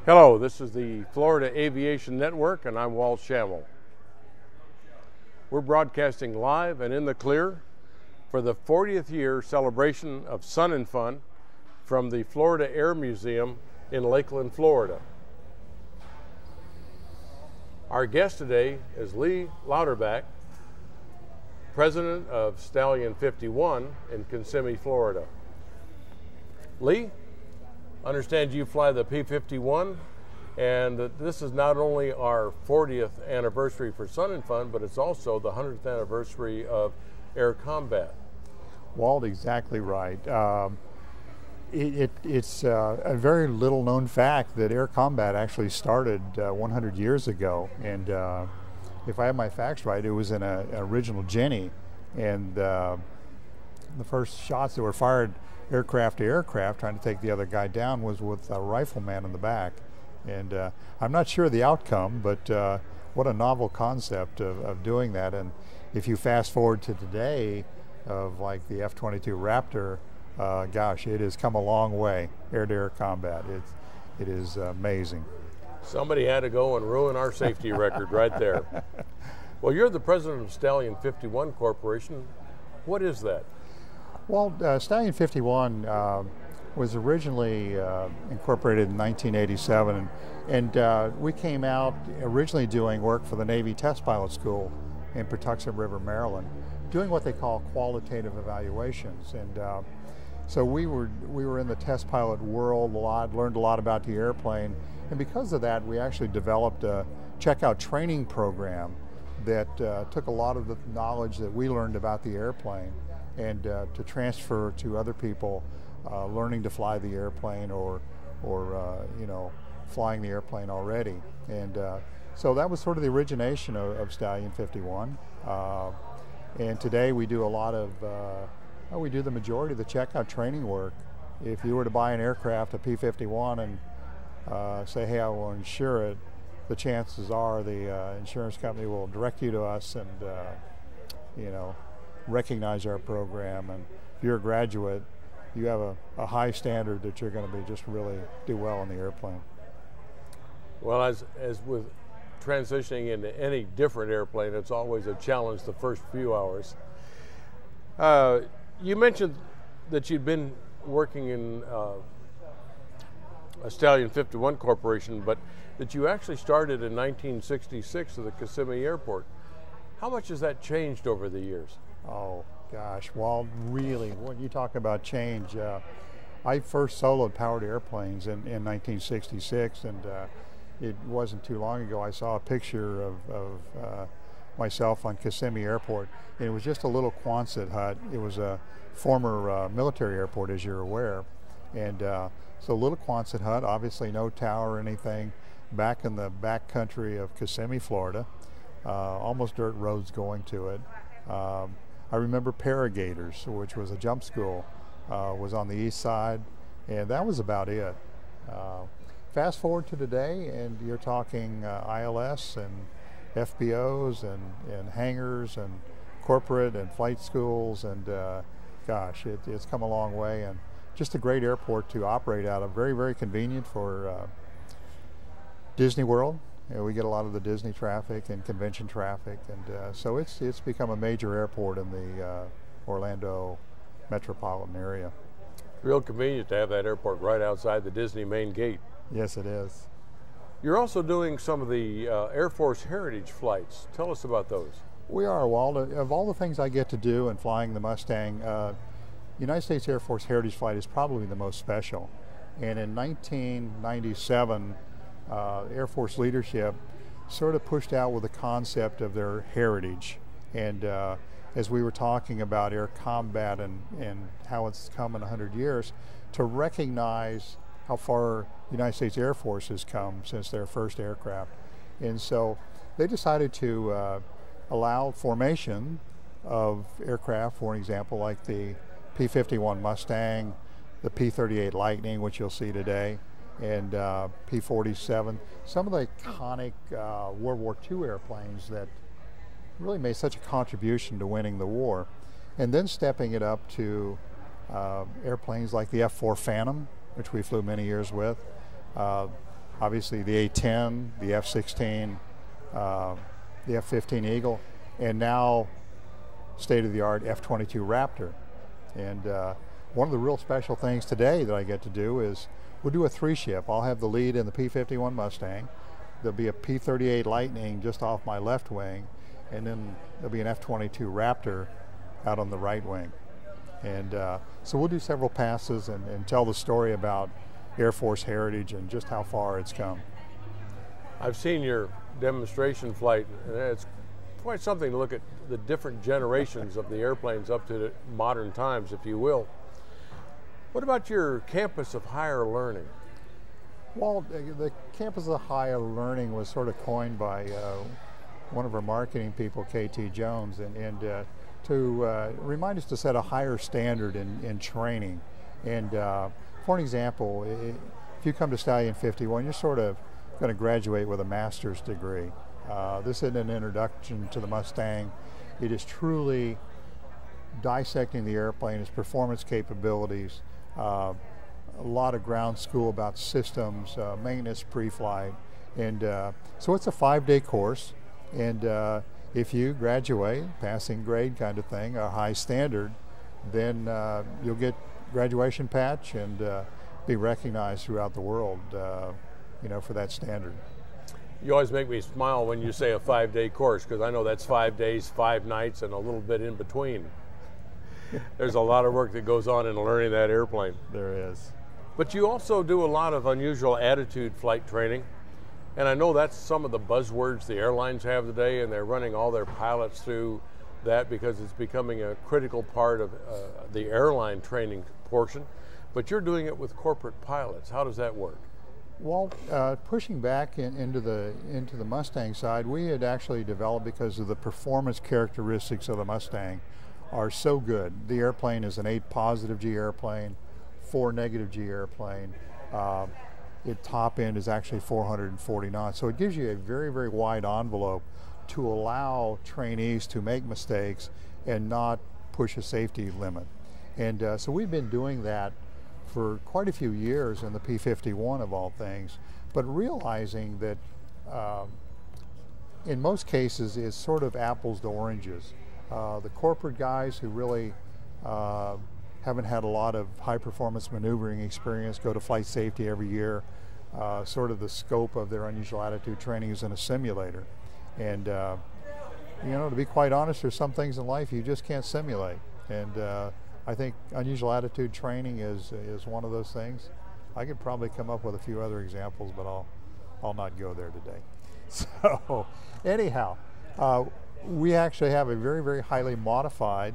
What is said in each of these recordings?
Hello, this is the Florida Aviation Network and I'm Walt Schammel. We're broadcasting live and in the clear for the 40th year celebration of Sun and Fun from the Florida Air Museum in Lakeland, Florida. Our guest today is Lee Lauderback, president of Stallion 51 in Kissimmee, Florida. Lee, I understand you fly the P-51, and that this is not only our 40th anniversary for Sun and Fun, but it's also the 100th anniversary of air combat. Walt, exactly right. It's a very little known fact that air combat actually started 100 years ago, and if I have my facts right, it was in an original Jenny, and the first shots that were fired aircraft to aircraft trying to take the other guy down was with a rifleman in the back. And I'm not sure the outcome, but what a novel concept of doing that. And if you fast forward to today of like the F-22 Raptor, gosh, it has come a long way, air-to-air combat. It is amazing. Somebody had to go and ruin our safety record right there. Well, you're the president of Stallion 51 Corporation. What is that? Well, Stallion 51 was originally incorporated in 1987, and we came out originally doing work for the Navy Test Pilot School in Patuxent River, Maryland, doing what they call qualitative evaluations. And so we were in the test pilot world a lot, learned a lot about the airplane, and because of that, we actually developed a checkout training program that took a lot of the knowledge that we learned about the airplane and to transfer to other people learning to fly the airplane or you know, flying the airplane already. And so that was sort of the origination of Stallion 51. And today we do a lot of, we do the majority of the checkout training work. If you were to buy an aircraft, a P-51, and say, hey, I will insure it, the chances are the insurance company will direct you to us and you know, recognize our program. And if you're a graduate, you have a high standard that you're going to be just really do well on the airplane. Well, as with transitioning into any different airplane, it's always a challenge the first few hours. You mentioned that you'd been working in a Stallion 51 Corporation, but that you actually started in 1966 at the Kissimmee Airport. How much has that changed over the years? Oh gosh, well, really, when you talk about change, I first soloed powered airplanes in 1966, and it wasn't too long ago I saw a picture of myself on Kissimmee Airport, and it was just a little Quonset hut. It was a former military airport, as you're aware, and so a little Quonset hut, obviously no tower or anything, back in the back country of Kissimmee, Florida, almost dirt roads going to it. I remember Paragators, which was a jump school, was on the east side, and that was about it. Fast forward to today, and you're talking ILS and FBOs and hangars and corporate and flight schools, and gosh, it's come a long way, and just a great airport to operate out of. Very, very convenient for Disney World. You know, we get a lot of the Disney traffic and convention traffic, and so it's become a major airport in the Orlando metropolitan area. Real convenient to have that airport right outside the Disney main gate. Yes, it is. You're also doing some of the Air Force Heritage flights. Tell us about those. We are, Walt. Of all the things I get to do in flying the Mustang, United States Air Force Heritage Flight is probably the most special. And in 1997, Air Force leadership sort of pushed out with the concept of their heritage. And as we were talking about air combat and how it's come in 100 years, to recognize how far the United States Air Force has come since their first aircraft. And so they decided to allow formation of aircraft, for example, like the P-51 Mustang, the P-38 Lightning, which you'll see today, and P-47, some of the iconic World War II airplanes that really made such a contribution to winning the war. And then stepping it up to airplanes like the F-4 Phantom, which we flew many years with. obviously the A-10, the F-16, the F-15 Eagle, and now state-of-the-art F-22 Raptor. And one of the real special things today that I get to do is we'll do a three-ship. I'll have the lead in the P-51 Mustang. There'll be a P-38 Lightning just off my left wing, and then there'll be an F-22 Raptor out on the right wing. And so we'll do several passes and tell the story about Air Force heritage and just how far it's come. I've seen your demonstration flight, and it's quite something to look at the different generations of the airplanes up to the modern times, if you will. What about your campus of higher learning? Well, the campus of higher learning was sort of coined by one of our marketing people, KT Jones, and to remind us to set a higher standard in training. And for an example, if you come to Stallion 51, you're sort of going to graduate with a master's degree. This isn't an introduction to the Mustang. It is truly dissecting the airplane, its performance capabilities, a lot of ground school about systems, maintenance pre-flight. And so it's a 5-day course. And if you graduate, passing grade kind of thing, a high standard, then you'll get graduation patch and be recognized throughout the world, you know, for that standard. You always make me smile when you say a 5-day course, because I know that's 5 days, 5 nights, and a little bit in between. There's a lot of work that goes on in learning that airplane. There is. But you also do a lot of unusual attitude flight training, and I know that's some of the buzzwords the airlines have today, and they're running all their pilots through that because it's becoming a critical part of the airline training portion. But you're doing it with corporate pilots. How does that work? Well, pushing back into the Mustang side, we had actually developed, because of the performance characteristics of the Mustang are so good. The airplane is an 8 positive G airplane, 4 negative G airplane. Its top end is actually 440 knots. So it gives you a very, very wide envelope to allow trainees to make mistakes and not push a safety limit. And so we've been doing that for quite a few years in the P-51 of all things, but realizing that in most cases it's sort of apples to oranges. The corporate guys who really haven't had a lot of high performance maneuvering experience go to flight safety every year. Sort of the scope of their unusual attitude training is in a simulator. And you know, to be quite honest, there's some things in life you just can't simulate. And I think unusual attitude training is one of those things. I could probably come up with a few other examples, but I'll not go there today. So anyhow, we actually have a very, very highly modified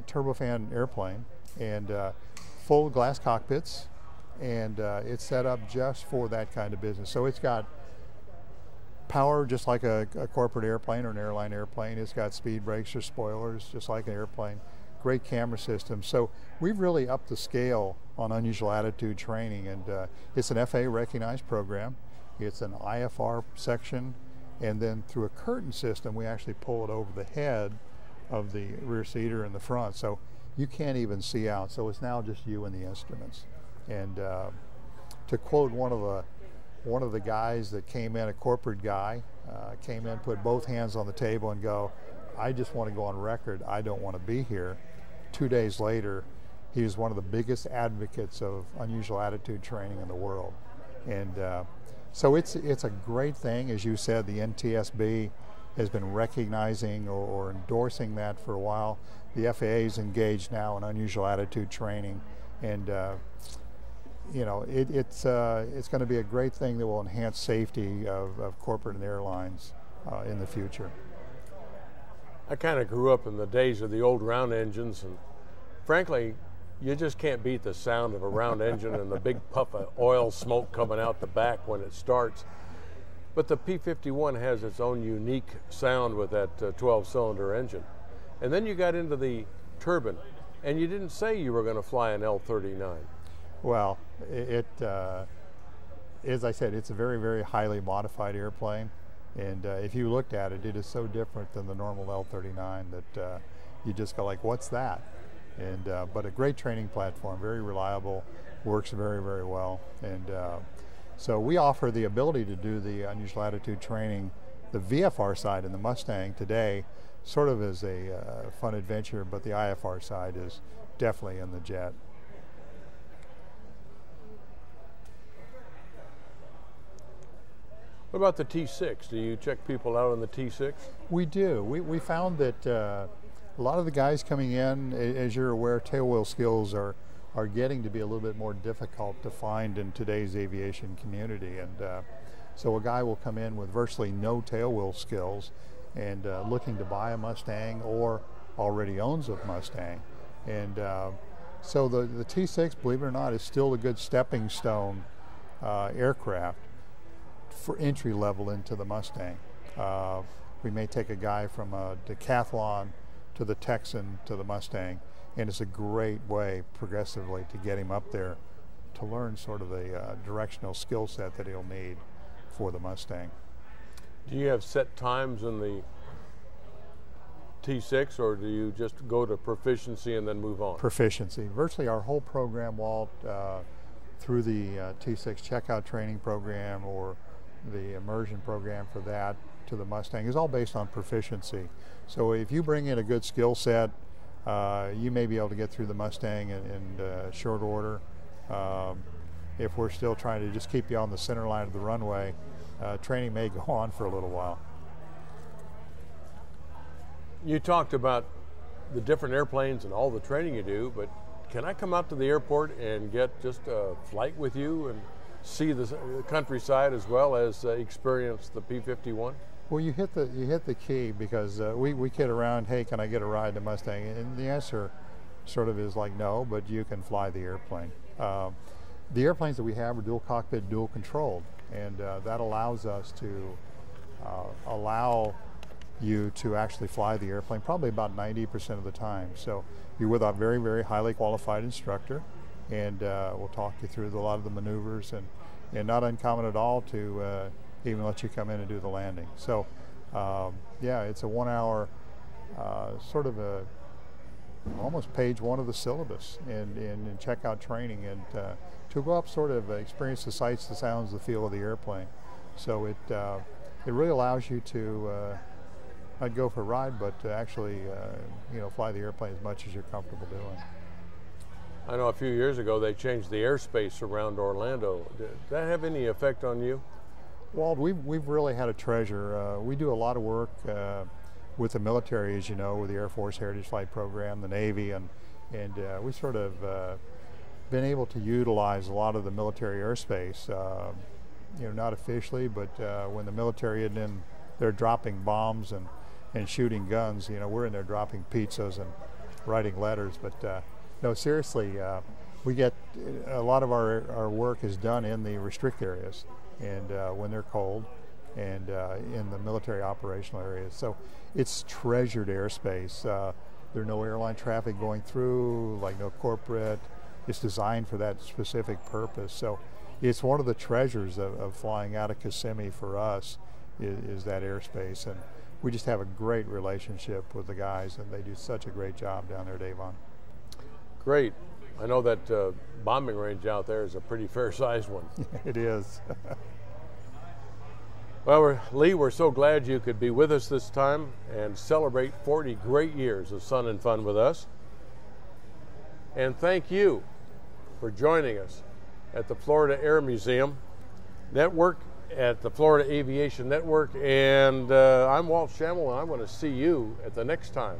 turbofan airplane, and full glass cockpits, and it's set up just for that kind of business. So it's got power just like a corporate airplane or an airline airplane. It's got speed brakes or spoilers just like an airplane. Great camera system. So we've really upped the scale on unusual attitude training, and it's an FAA recognized program. It's an IFR section, and then through a curtain system we actually pull it over the head of the rear seater in the front, so you can't even see out. So it's now just you and the instruments. And to quote one of the guys that came in, a corporate guy, came in, put both hands on the table and go, "I just want to go on record, I don't want to be here." 2 days later, he was one of the biggest advocates of unusual attitude training in the world. And so it's a great thing. As you said, the NTSB has been recognizing or endorsing that for a while. The FAA is engaged now in unusual attitude training, and you know, it's going to be a great thing that will enhance safety of corporate and airlines in the future. I kind of grew up in the days of the old round engines, and frankly, you just can't beat the sound of a round engine and the big puff of oil smoke coming out the back when it starts. But the P-51 has its own unique sound with that 12-cylinder engine. And then you got into the turbine, and you didn't say you were going to fly an L-39. Well, as I said, it's a very, very highly modified airplane. And if you looked at it, it is so different than the normal L-39 that you just go like, what's that? And but a great training platform, very reliable, works very, very well. And so we offer the ability to do the unusual attitude training, the VFR side in the Mustang today, sort of as a fun adventure, but the IFR side is definitely in the jet. What about the T6? Do you check people out on the T6? We do. We found that a lot of the guys coming in, as you're aware, tailwheel skills are getting to be a little bit more difficult to find in today's aviation community. And so a guy will come in with virtually no tailwheel skills and looking to buy a Mustang or already owns a Mustang. And so the T6, believe it or not, is still a good stepping stone aircraft for entry level into the Mustang. We may take a guy from a decathlon to the Texan to the Mustang, and it's a great way progressively to get him up there to learn sort of the directional skill set that he'll need for the Mustang. Do you have set times in the T6, or do you just go to proficiency and then move on? Proficiency. Virtually our whole program, Walt, through the T6 checkout training program or the immersion program for that to the Mustang, is all based on proficiency. So if you bring in a good skill set, you may be able to get through the Mustang in short order. If we're still trying to just keep you on the center line of the runway, training may go on for a little while. You talked about the different airplanes and all the training you do, but can I come out to the airport and get just a flight with you and see the countryside as well as experience the P-51? Well, you hit the key, because we kid around, hey, can I get a ride to Mustang? And the answer sort of is like no, but you can fly the airplane. The airplanes that we have are dual cockpit, dual controlled, and that allows us to allow you to actually fly the airplane probably about 90% of the time. So you're with a very, very highly qualified instructor, and we'll talk you through a lot of the maneuvers, and not uncommon at all to even let you come in and do the landing. So yeah, it's a 1 hour sort of almost page 1 of the syllabus in checkout training, and to go up sort of experience the sights, the sounds, the feel of the airplane. So it really allows you to not go for a ride, but to actually fly the airplane as much as you're comfortable doing. I know a few years ago they changed the airspace around Orlando. Did that have any effect on you? Walt, we've really had a treasure. We do a lot of work with the military, as you know, with the Air Force Heritage Flight Program, the Navy, and we sort of been able to utilize a lot of the military airspace. Not officially, but when the military isn't in there dropping bombs and shooting guns, we're in there dropping pizzas and writing letters. But no, seriously, we get a lot of our work is done in the restrict areas, and when they're cold, and in the military operational areas. So it's treasured airspace. There's no airline traffic going through, like no corporate. It's designed for that specific purpose. So it's one of the treasures of flying out of Kissimmee for us is that airspace. And we just have a great relationship with the guys, and they do such a great job down there at Avon. Great. I know that bombing range out there is a pretty fair-sized one. It is. Well, Lee, we're so glad you could be with us this time and celebrate 40 great years of sun and fun with us. And thank you for joining us at the Florida Air Museum Network, at the Florida Aviation Network, and I'm Walt Schammel, and I want to see you at the next time